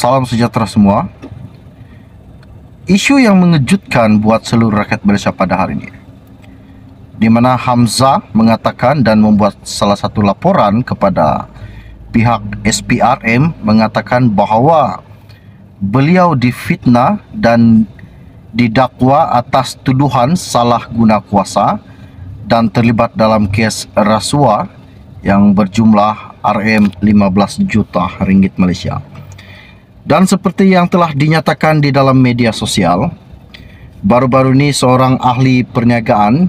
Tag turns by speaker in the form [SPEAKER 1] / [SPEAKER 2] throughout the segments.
[SPEAKER 1] Salam sejahtera semua. Isu yang mengejutkan buat seluruh rakyat Malaysia pada hari ini, di mana Hamzah mengatakan dan membuat salah satu laporan kepada pihak SPRM mengatakan bahawa beliau difitnah dan didakwa atas tuduhan salah guna kuasa dan terlibat dalam kes rasuah yang berjumlah RM15 juta ringgit Malaysia. Dan seperti yang telah dinyatakan di dalam media sosial, baru-baru ini seorang ahli perniagaan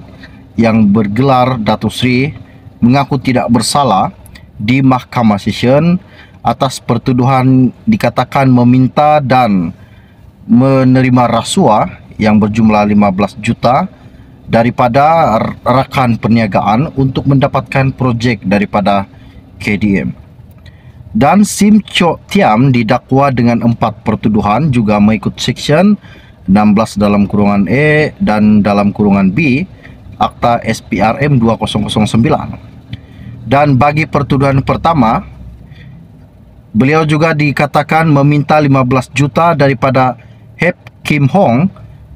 [SPEAKER 1] yang bergelar Datuk Seri mengaku tidak bersalah di Mahkamah Session atas pertuduhan dikatakan meminta dan menerima rasuah yang berjumlah 15 juta daripada rakan perniagaan untuk mendapatkan projek daripada KDM. Dan Sim Chok Tiam didakwa dengan 4 pertuduhan juga mengikut Seksyen 16 dalam kurungan A dan dalam kurungan B Akta SPRM 2009. Dan bagi pertuduhan pertama, beliau juga dikatakan meminta 15 juta daripada Hep Kim Hong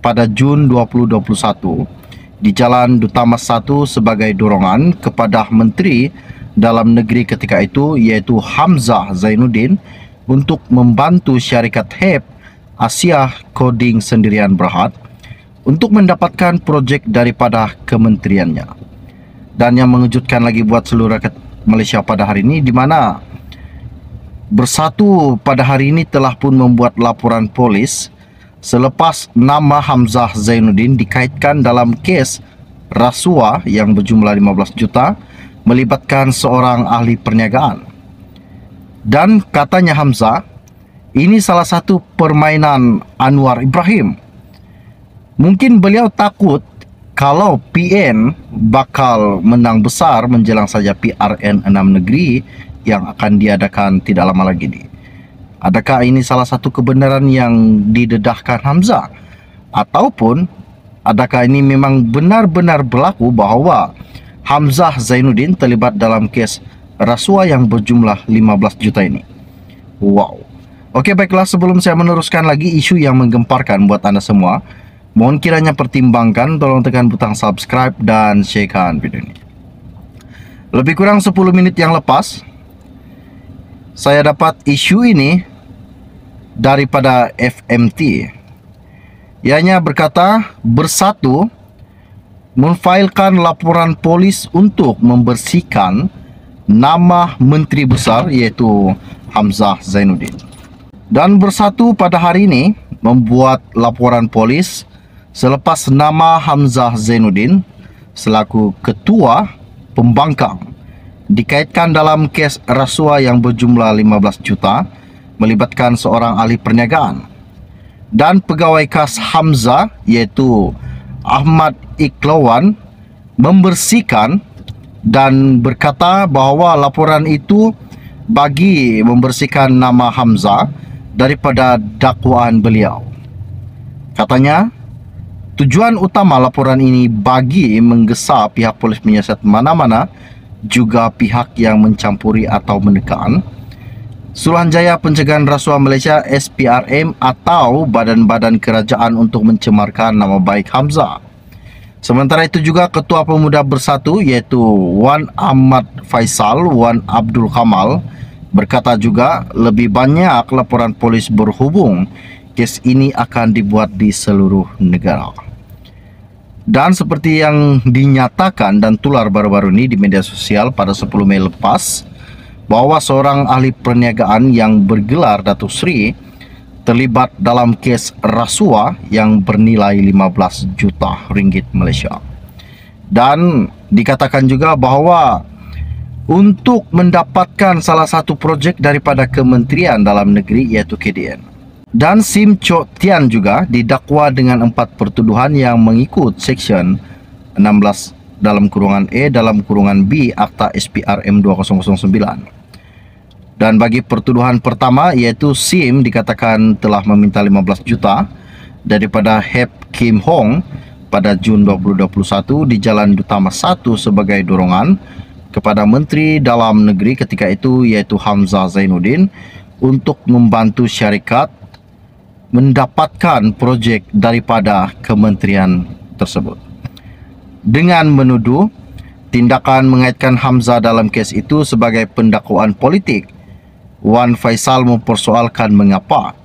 [SPEAKER 1] pada Jun 2021 di Jalan Dutamas 1 sebagai dorongan kepada Menteri Dalam Negeri ketika itu, iaitu Hamzah Zainuddin, untuk membantu syarikat HEP Asia Coding Sendirian Berhad untuk mendapatkan projek daripada kementeriannya. Dan yang mengejutkan lagi buat seluruh rakyat Malaysia pada hari ini, di mana Bersatu pada hari ini telah pun membuat laporan polis selepas nama Hamzah Zainuddin dikaitkan dalam kes rasuah yang berjumlah 15 juta melibatkan seorang ahli perniagaan. Dan katanya Hamzah, ini salah satu permainan Anwar Ibrahim. Mungkin beliau takut kalau PN bakal menang besar menjelang saja PRN 6 negeri yang akan diadakan tidak lama lagi ini. Adakah ini salah satu kebenaran yang didedahkan Hamzah? Ataupun adakah ini memang benar-benar berlaku bahawa Hamzah Zainuddin terlibat dalam kes rasuah yang berjumlah 15 juta ini? Wow. Okey, baiklah, sebelum saya meneruskan lagi isu yang menggemparkan buat anda semua, mohon kiranya pertimbangkan, tolong tekan butang subscribe dan sharekan video ini. Lebih kurang 10 menit yang lepas, saya dapat isu ini daripada FMT. Ianya berkata, Bersatu memfailkan laporan polis untuk membersihkan nama Menteri Besar iaitu Hamzah Zainuddin. Dan Bersatu pada hari ini membuat laporan polis selepas nama Hamzah Zainuddin selaku ketua pembangkang dikaitkan dalam kes rasuah yang berjumlah 15 juta melibatkan seorang ahli perniagaan. Dan pegawai kas Hamzah iaitu Ahmad Iklawan membersihkan dan berkata bahawa laporan itu bagi membersihkan nama Hamzah daripada dakwaan beliau. Katanya, tujuan utama laporan ini bagi menggesa pihak polis menyiasat mana-mana juga pihak yang mencampuri atau menekan Suruhanjaya Pencegahan Rasuah Malaysia SPRM atau badan-badan kerajaan untuk mencemarkan nama baik Hamzah. Sementara itu juga Ketua Pemuda Bersatu iaitu Wan Ahmad Faisal Wan Abdul Kamal berkata juga lebih banyak laporan polis berhubung kes ini akan dibuat di seluruh negara. Dan seperti yang dinyatakan dan tular baru-baru ini di media sosial pada 10 Mei lepas, bahawa seorang ahli perniagaan yang bergelar Datuk Seri terlibat dalam kes rasuah yang bernilai 15 juta ringgit Malaysia. Dan dikatakan juga bahawa untuk mendapatkan salah satu projek daripada Kementerian Dalam Negeri iaitu KDN. Dan Sim Chok Tian juga didakwa dengan 4 pertuduhan yang mengikut Seksyen 16 dalam kurungan A dalam kurungan B Akta SPRM 2009. Dan bagi pertuduhan pertama iaitu Sim dikatakan telah meminta 15 juta daripada Hep Kim Hong pada Jun 2021 di Jalan Dutamas 1 sebagai dorongan kepada Menteri Dalam Negeri ketika itu iaitu Hamzah Zainuddin untuk membantu syarikat mendapatkan projek daripada kementerian tersebut. Dengan menuduh tindakan mengaitkan Hamzah dalam kes itu sebagai pendakwaan politik, Wan Faisal mempersoalkan mengapa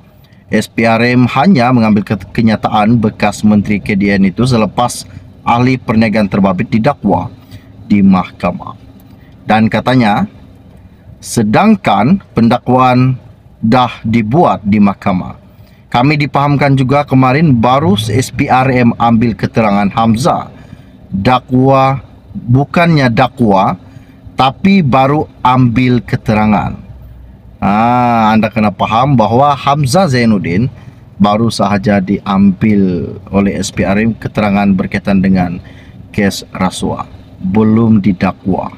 [SPEAKER 1] SPRM hanya mengambil kenyataan bekas Menteri KDN itu selepas ahli perniagaan terbabit didakwa di mahkamah. Dan katanya, sedangkan pendakwaan dah dibuat di mahkamah, kami dipahamkan juga kemarin baru SPRM ambil keterangan Hamzah. Bukannya dakwa, tapi baru ambil keterangan. Anda kena paham bahawa Hamzah Zainuddin baru sahaja diambil oleh SPRM keterangan berkaitan dengan kes rasuah, belum didakwa.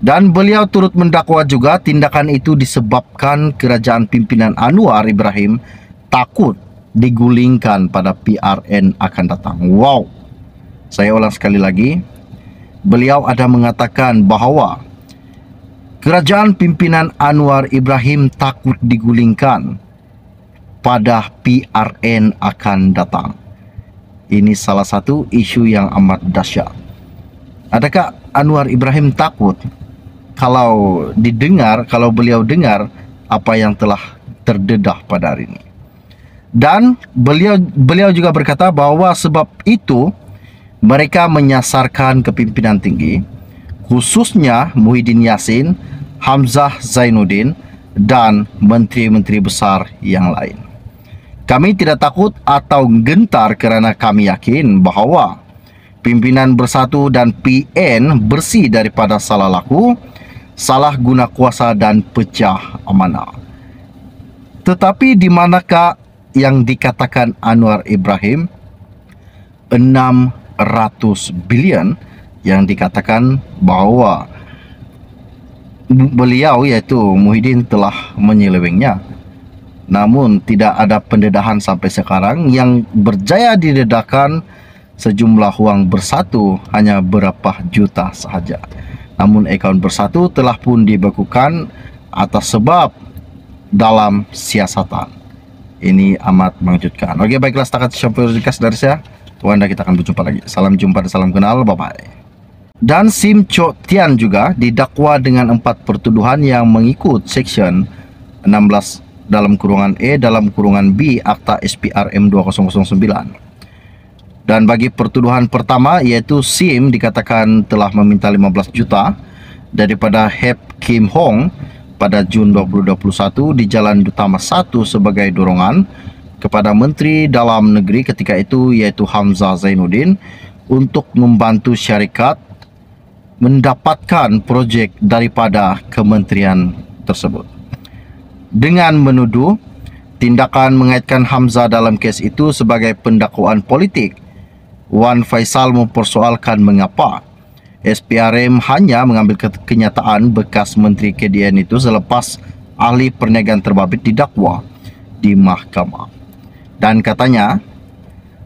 [SPEAKER 1] Dan beliau turut mendakwa juga tindakan itu disebabkan kerajaan pimpinan Anwar Ibrahim takut digulingkan pada PRN akan datang. Wow. Saya ulang sekali lagi. Beliau ada mengatakan bahawa kerajaan pimpinan Anwar Ibrahim takut digulingkan pada PRN akan datang. Ini salah satu isu yang amat dahsyat. Adakah Anwar Ibrahim takut kalau beliau dengar apa yang telah terdedah pada hari ini? Dan beliau juga berkata bahawa sebab itu mereka menyasarkan kepimpinan tinggi, khususnya Muhyiddin Yassin, Hamzah Zainuddin dan menteri-menteri besar yang lain. Kami tidak takut atau gentar kerana kami yakin bahawa pimpinan bersatu dan PN bersih daripada salah laku, salah guna kuasa dan pecah amanah. Tetapi di manakah yang dikatakan Anwar Ibrahim 600 bilion yang dikatakan bahawa beliau iaitu Muhyiddin telah menyelewengnya? Namun tidak ada pendedahan sampai sekarang. Yang berjaya didedahkan sejumlah wang bersatu hanya berapa juta sahaja. Namun akaun bersatu telah pun dibekukan atas sebab dalam siasatan. Ini amat mengejutkan. Okey, baiklah, setakat sampai dari saya. Wanda, kita akan berjumpa lagi. Salam jumpa dan salam kenal. Bye-bye. Dan Sim Chok Tian juga didakwa dengan 4 pertuduhan yang mengikut Seksyen 16 dalam kurungan E dalam kurungan B Akta SPRM 2009. Dan bagi pertuduhan pertama, iaitu Sim dikatakan telah meminta 15 juta daripada Hep Kim Hong pada Jun 2021 di Jalan Utama 1 sebagai dorongan kepada Menteri Dalam Negeri ketika itu, iaitu Hamzah Zainuddin, untuk membantu syarikat mendapatkan projek daripada kementerian tersebut. Dengan menuduh tindakan mengaitkan Hamzah dalam kes itu sebagai pendakwaan politik, Wan Faisal mempersoalkan mengapa SPRM hanya mengambil kenyataan bekas Menteri KDN itu selepas ahli perniagaan terbabit didakwa di mahkamah. Dan katanya,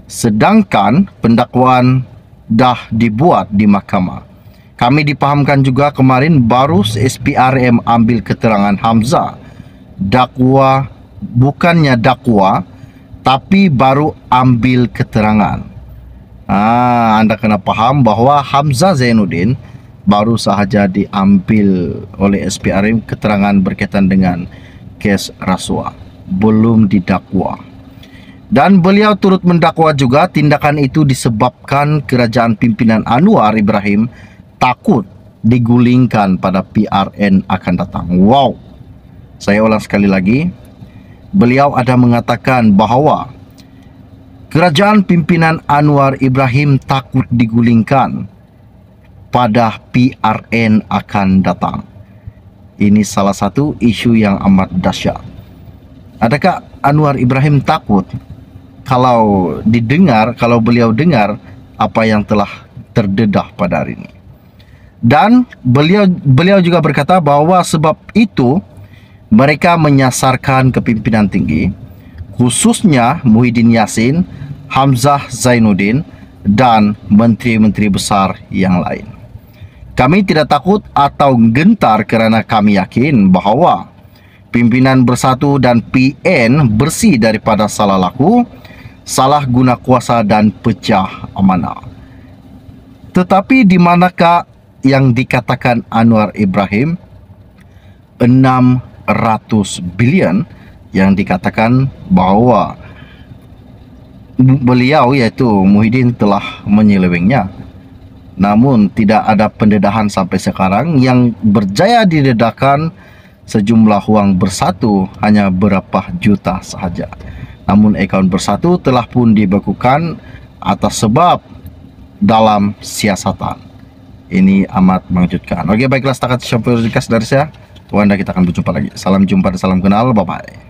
[SPEAKER 1] sedangkan pendakwaan dah dibuat di mahkamah, kami dipahamkan juga kemarin baru SPRM ambil keterangan Hamzah. Bukannya dakwa, tapi baru ambil keterangan. Anda kena paham bahawa Hamzah Zainuddin baru sahaja diambil oleh SPRM keterangan berkaitan dengan kes rasuah, belum didakwa. Dan beliau turut mendakwa juga tindakan itu disebabkan kerajaan pimpinan Anwar Ibrahim takut digulingkan pada PRN akan datang. Wow. Saya ulang sekali lagi. Beliau ada mengatakan bahawa kerajaan pimpinan Anwar Ibrahim takut digulingkan pada PRN akan datang. Ini salah satu isu yang amat dahsyat. Adakah Anwar Ibrahim takut kalau beliau dengar apa yang telah terdedah pada hari ini? Dan beliau juga berkata bahawa sebab itu mereka menyasarkan kepimpinan tinggi, khususnya Muhyiddin Yassin, Hamzah Zainuddin dan menteri-menteri besar yang lain. Kami tidak takut atau gentar kerana kami yakin bahawa Pimpinan bersatu dan PN bersih daripada salah laku, salah guna kuasa dan pecah amanah. Tetapi di manakah yang dikatakan Anwar Ibrahim 600 bilion yang dikatakan bahawa beliau iaitu Muhyiddin telah menyelewengnya? Namun tidak ada pendedahan sampai sekarang. Yang berjaya didedakan sejumlah wang bersatu hanya berapa juta sahaja. Namun akaun bersatu telah pun dibekukan atas sebab dalam siasatan. Ini amat mengejutkan. Oke, baiklah, setakat sampai dari saya. Tuhan, kita akan berjumpa lagi. Salam jumpa dan salam kenal. Bye-bye.